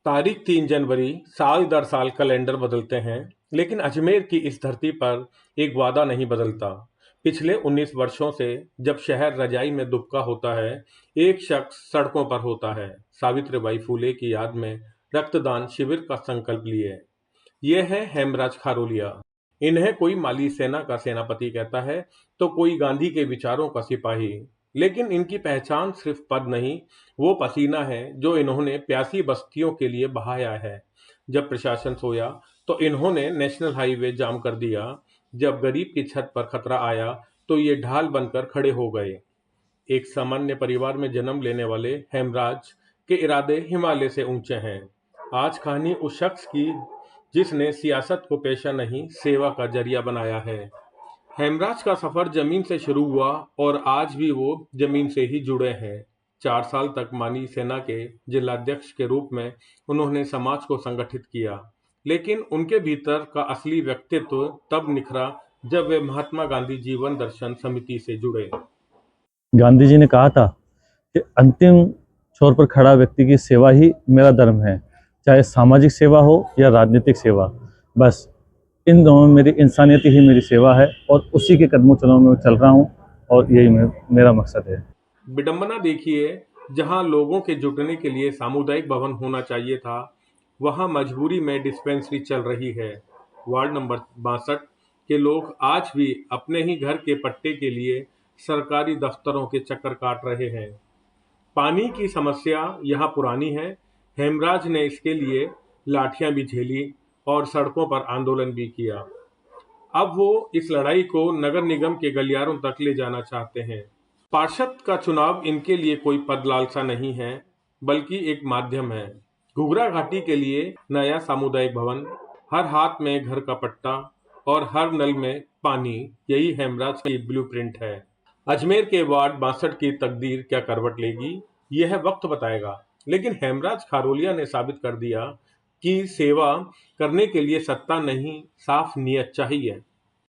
तारीख 3 जनवरी साल दर साल कैलेंडर बदलते हैं, लेकिन अजमेर की इस धरती पर एक वादा नहीं बदलता। पिछले 19 वर्षों से जब शहर रजाई में दुबका होता है, एक शख्स सड़कों पर होता है। सावित्रीबाई फूले की याद में रक्तदान शिविर का संकल्प लिए। ये है हेमराज खारोलिया। इन्हें कोई माली सेना का सेनापति कहता है, तो कोई गांधी के विचारों का सिपाही। लेकिन इनकी पहचान सिर्फ पद नहीं, वो पसीना है जो इन्होंने प्यासी बस्तियों के लिए बहाया है। जब प्रशासन सोया, तो इन्होंने नेशनल हाईवे जाम कर दिया। जब गरीब की छत पर खतरा आया, तो ये ढाल बनकर खड़े हो गए। एक सामान्य परिवार में जन्म लेने वाले हेमराज के इरादे हिमालय से ऊंचे हैं। आज कहानी उस शख्स की जिसने सियासत को पेशा नहीं, सेवा का जरिया बनाया है। हेमराज का सफर जमीन से शुरू हुआ और आज भी वो जमीन से ही जुड़े हैं। 4 साल तक मानी सेना के जिलाध्यक्ष के रूप में उन्होंने समाज को संगठित किया, लेकिन उनके भीतर का असली व्यक्तित्व तब निखरा जब वे महात्मा गांधी जीवन दर्शन समिति से जुड़े। गांधी जी ने कहा था कि अंतिम छोर पर खड़ा व्यक्ति की सेवा ही मेरा धर्म है, चाहे सामाजिक सेवा हो या राजनीतिक सेवा। बस इन दोनों में मेरी इंसानियत ही मेरी सेवा है और उसी के कदमों चलों में चल रहा हूँ और यही मेरा मकसद है। विडंबना देखिए, जहां लोगों के जुटने के लिए सामुदायिक भवन होना चाहिए था, वहां मजबूरी में डिस्पेंसरी चल रही है। वार्ड नंबर 62 के लोग आज भी अपने ही घर के पट्टे के लिए सरकारी दफ्तरों के चक्कर काट रहे हैं। पानी की समस्या यहाँ पुरानी है। हेमराज ने इसके लिए लाठियां भी झेली और सड़कों पर आंदोलन भी किया। अब वो इस लड़ाई को नगर निगम के गलियारों तक ले जाना चाहते हैं। पार्षद का चुनाव इनके लिए कोई पद लालसा नहीं है, बल्कि एक माध्यम है। घुघरा घाटी के लिए नया सामुदायिक भवन, हर हाथ में घर का पट्टा और हर नल में पानी, यही हेमराज की ब्लूप्रिंट है। अजमेर के वार्ड 62 की तकदीर क्या करवट लेगी, यह वक्त बताएगा। लेकिन हेमराज खारोलिया ने साबित कर दिया कि सेवा करने के लिए सत्ता नहीं, साफ नीयत चाहिए।